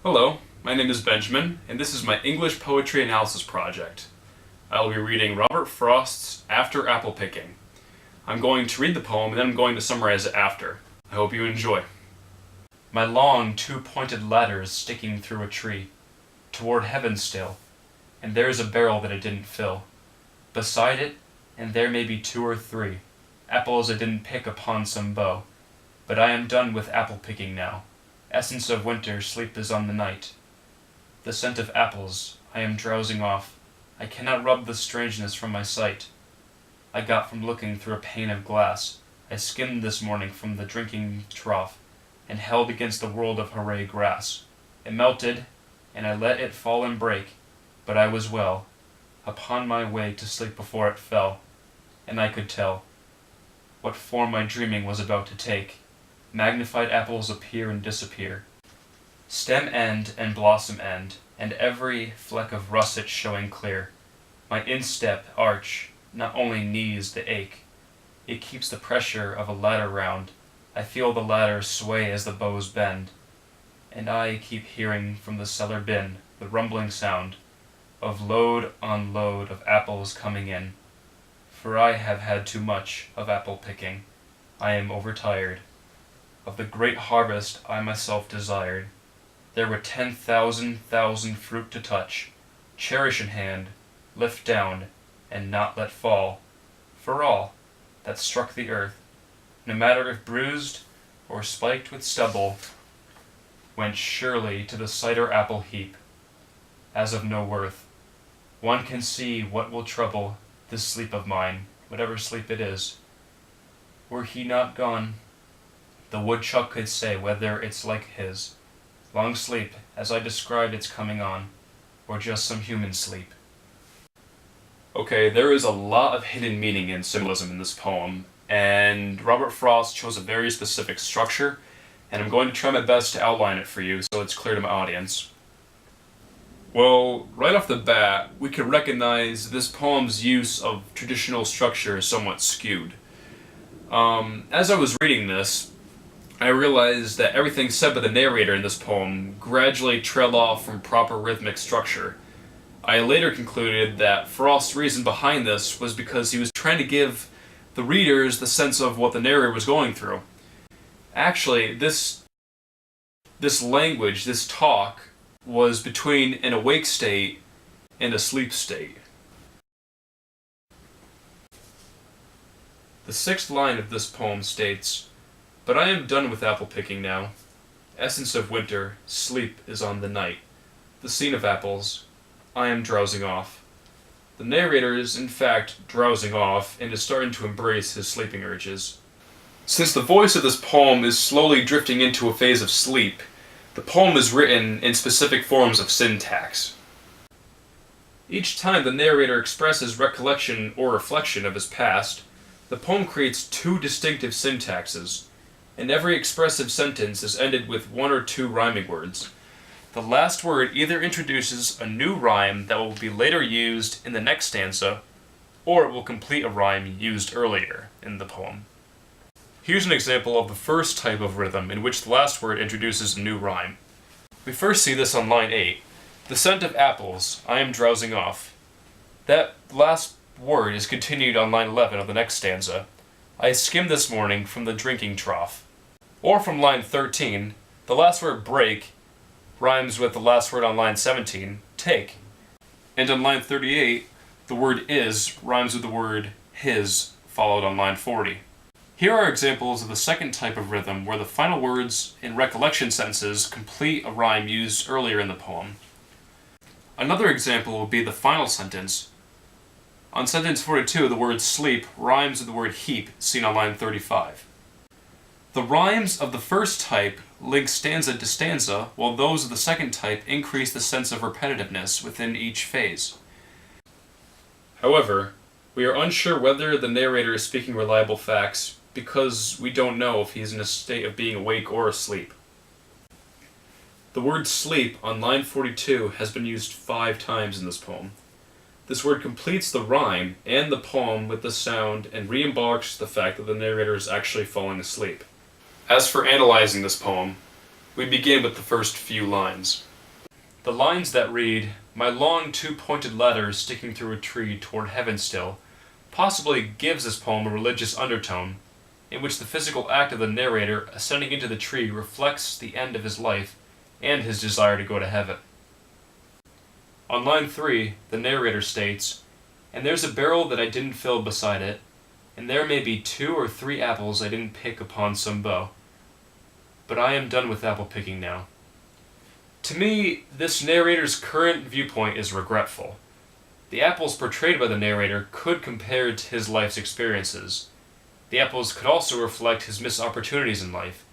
Hello, my name is Benjamin, and this is my English poetry analysis project. I will be reading Robert Frost's After Apple Picking. I'm going to read the poem and then I'm going to summarize it after. I hope you enjoy. My long, two-pointed ladder's sticking through a tree, toward heaven still, and there's a barrel that it didn't fill. Beside it, and there may be two or three, apples I didn't pick upon some bough. But I am done with apple picking now. Essence of winter, sleep is on the night. The scent of apples, I am drowsing off. I cannot rub the strangeness from my sight. I got from looking through a pane of glass. I skimmed this morning from the drinking trough, and held against the world of hooray grass. It melted, and I let it fall and break, but I was well, upon my way to sleep before it fell, and I could tell what form my dreaming was about to take. Magnified apples appear and disappear, stem end and blossom end, and every fleck of russet showing clear. My instep arch not only knees the ache, it keeps the pressure of a ladder round. I feel the ladder sway as the bows bend, and I keep hearing from the cellar bin the rumbling sound of load on load of apples coming in. For I have had too much of apple picking. I am overtired of the great harvest I myself desired. There were 10,000 fruit to touch, cherish in hand, lift down, and not let fall, for all that struck the earth, no matter if bruised or spiked with stubble, went surely to the cider apple heap, as of no worth. One can see what will trouble this sleep of mine, whatever sleep it is. Were he not gone, the woodchuck could say whether it's like his long sleep, as I described its coming on, or just some human sleep. Okay, there is a lot of hidden meaning and symbolism in this poem, and Robert Frost chose a very specific structure, and I'm going to try my best to outline it for you so it's clear to my audience. Well, right off the bat, we can recognize this poem's use of traditional structure is somewhat skewed. As I was reading this, I realized that everything said by the narrator in this poem gradually trailed off from proper rhythmic structure. I later concluded that Frost's reason behind this was because he was trying to give the readers the sense of what the narrator was going through. Actually, this language, this talk, was between an awake state and a sleep state. The sixth line of this poem states, "But I am done with apple picking now. Essence of winter, sleep is on the night. The scene of apples, I am drowsing off." The narrator is in fact drowsing off and is starting to embrace his sleeping urges. Since the voice of this poem is slowly drifting into a phase of sleep, the poem is written in specific forms of syntax. Each time the narrator expresses recollection or reflection of his past, the poem creates two distinctive syntaxes, and every expressive sentence is ended with one or two rhyming words. The last word either introduces a new rhyme that will be later used in the next stanza, or it will complete a rhyme used earlier in the poem. Here's an example of the first type of rhythm in which the last word introduces a new rhyme. We first see this on line 8. The scent of apples, I am drowsing off. That last word is continued on line 11 of the next stanza. I skimmed this morning from the drinking trough. Or from line 13, the last word break rhymes with the last word on line 17, take. And on line 38, the word is rhymes with the word his, followed on line 40. Here are examples of the second type of rhythm where the final words in recollection sentences complete a rhyme used earlier in the poem. Another example would be the final sentence. On sentence 42, the word sleep rhymes with the word heap, seen on line 35. The rhymes of the first type link stanza to stanza, while those of the second type increase the sense of repetitiveness within each phase. However, we are unsure whether the narrator is speaking reliable facts because we don't know if he is in a state of being awake or asleep. The word sleep on line 42 has been used 5 times in this poem. This word completes the rhyme and the poem with the sound and re-embarks the fact that the narrator is actually falling asleep. As for analyzing this poem, we begin with the first few lines. The lines that read, "My long two-pointed ladder sticking through a tree toward heaven still," possibly gives this poem a religious undertone, in which the physical act of the narrator ascending into the tree reflects the end of his life and his desire to go to heaven. On line 3, the narrator states, "And there's a barrel that I didn't fill beside it, and there may be 2 or 3 apples I didn't pick upon some bough. But I am done with apple picking now." To me, this narrator's current viewpoint is regretful. The apples portrayed by the narrator could compare to his life's experiences. The apples could also reflect his missed opportunities in life.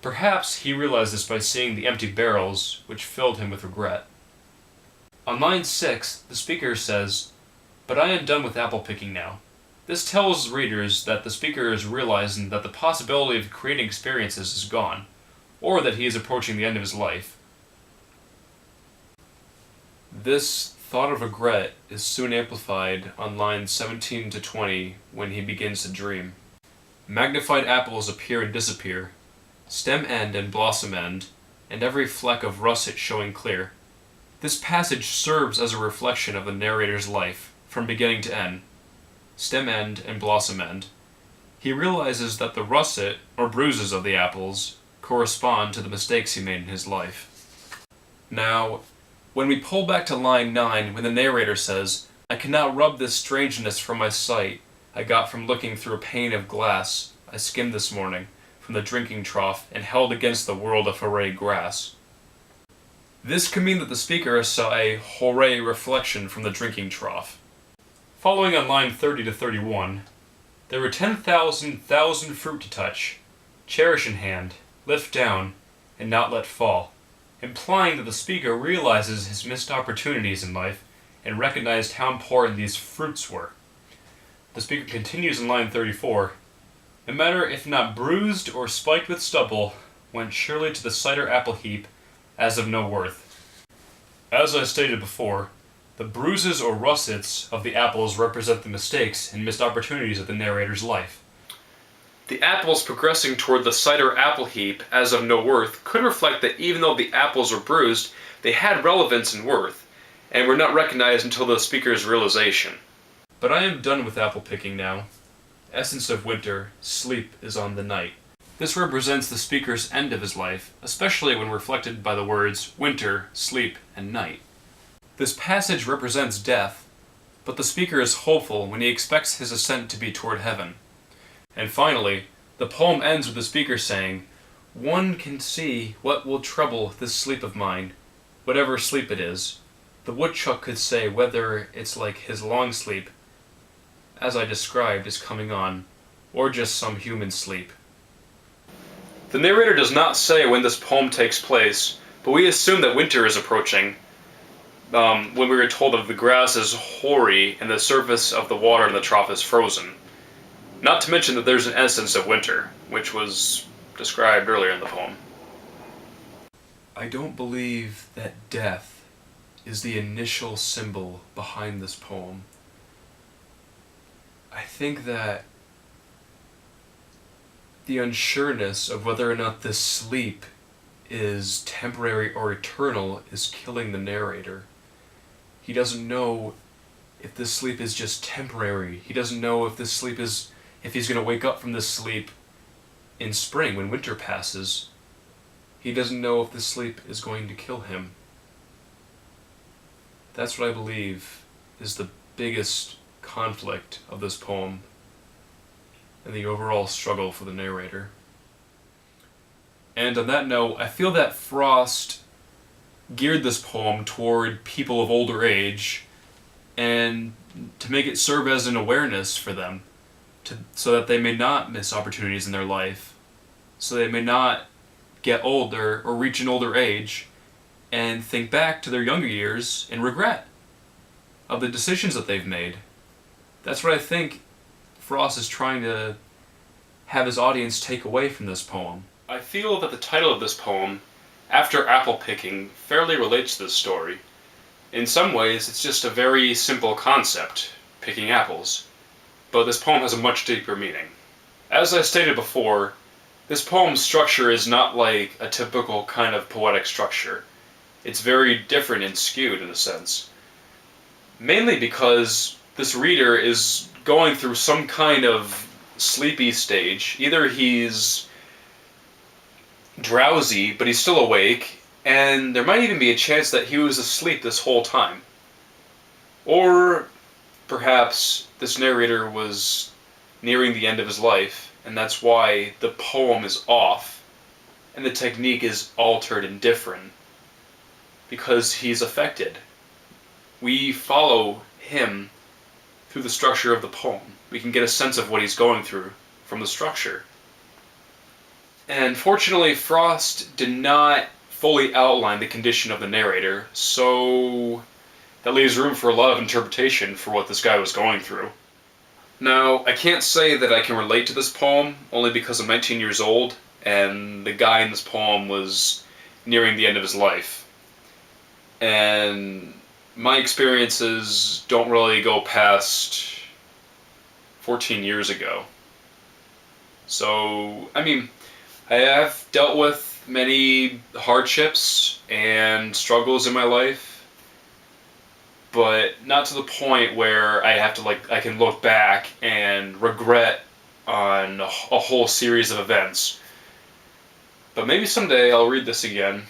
Perhaps he realized this by seeing the empty barrels, which filled him with regret. On line 6, the speaker says, "But I am done with apple picking now." This tells readers that the speaker is realizing that the possibility of creating experiences is gone, or that he is approaching the end of his life. This thought of regret is soon amplified on lines 17 to 20 when he begins to dream. "Magnified apples appear and disappear, stem end and blossom end, and every fleck of russet showing clear." This passage serves as a reflection of the narrator's life, from beginning to end. Stem end and blossom end. He realizes that the russet, or bruises of the apples, correspond to the mistakes he made in his life. Now, when we pull back to line 9, when the narrator says, "I cannot rub this strangeness from my sight I got from looking through a pane of glass I skimmed this morning from the drinking trough and held against the world of hooray grass." This could mean that the speaker saw a hooray reflection from the drinking trough. Following on line 30 to 31, "There were 10,000 fruit to touch, cherish in hand, lift down, and not let fall," implying that the speaker realizes his missed opportunities in life and recognized how important these fruits were. The speaker continues in line 34, "No matter if not bruised or spiked with stubble, went surely to the cider apple heap as of no worth." As I stated before, the bruises or russets of the apples represent the mistakes and missed opportunities of the narrator's life. The apples progressing toward the cider apple heap as of no worth could reflect that even though the apples were bruised, they had relevance and worth, and were not recognized until the speaker's realization. "But I am done with apple picking now. Essence of winter, sleep is on the night." This represents the speaker's end of his life, especially when reflected by the words winter, sleep, and night. This passage represents death, but the speaker is hopeful when he expects his ascent to be toward heaven. And finally, the poem ends with the speaker saying, "One can see what will trouble this sleep of mine, whatever sleep it is. The woodchuck could say whether it's like his long sleep, as I described, is coming on, or just some human sleep." The narrator does not say when this poem takes place, but we assume that winter is approaching, when we were told that the grass is hoary and the surface of the water in the trough is frozen. Not to mention that there's an essence of winter, which was described earlier in the poem. I don't believe that death is the initial symbol behind this poem. I think that the unsureness of whether or not this sleep is temporary or eternal is killing the narrator. He doesn't know if this sleep is just temporary. He doesn't know if this sleep is, if he's going to wake up from this sleep in spring when winter passes. He doesn't know if this sleep is going to kill him. That's what I believe is the biggest conflict of this poem and the overall struggle for the narrator. And on that note, I feel that Frost geared this poem toward people of older age and to make it serve as an awareness for them, so that they may not miss opportunities in their life, so they may not get older or reach an older age and think back to their younger years in regret of the decisions that they've made. That's what I think Frost is trying to have his audience take away from this poem. I feel that the title of this poem, After Apple Picking, fairly relates to this story. In some ways, it's just a very simple concept, picking apples. But this poem has a much deeper meaning. As I stated before, this poem's structure is not like a typical kind of poetic structure. It's very different and skewed in a sense. Mainly because this reader is going through some kind of sleepy stage. Either he's drowsy, but he's still awake, and there might even be a chance that he was asleep this whole time. Or perhaps this narrator was nearing the end of his life, and that's why the poem is off, and the technique is altered and different, because he's affected. We follow him through the structure of the poem. We can get a sense of what he's going through from the structure. And fortunately, Frost did not fully outline the condition of the narrator, so that leaves room for a lot of interpretation for what this guy was going through. Now, I can't say that I can relate to this poem, only because I'm 19 years old, and the guy in this poem was nearing the end of his life. And my experiences don't really go past 14 years ago. So, I mean, I have dealt with many hardships and struggles in my life, but not to the point where I have to I can look back and regret on a whole series of events. But maybe someday I'll read this again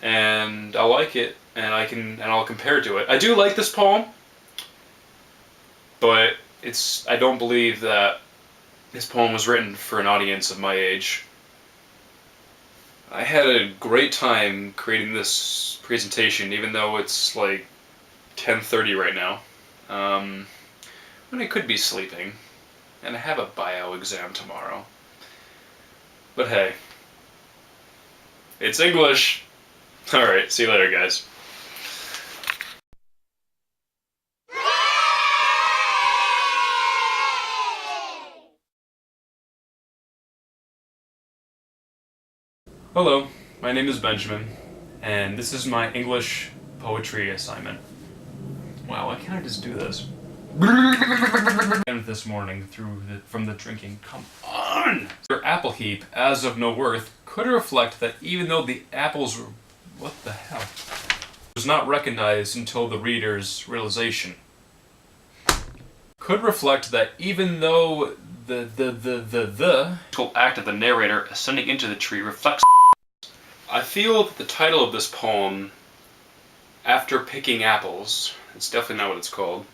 and I'll like it and I'll compare to it. I do like this poem, but I don't believe that this poem was written for an audience of my age. I had a great time creating this presentation, even though it's like 10:30 right now, when I could be sleeping, and I have a bio exam tomorrow. But hey, it's English. Alright, see you later, guys. Hello, my name is Benjamin, and this is my English poetry assignment. Wow, why can't I just do this? And this morning from the drinking. Come on! Your apple heap, as of no worth, could reflect that even though the apples were... What the hell? Was not recognized until the reader's realization. Could reflect that even though the actual act of the narrator ascending into the tree reflects... I feel that the title of this poem, After Picking Apples, it's definitely not what it's called,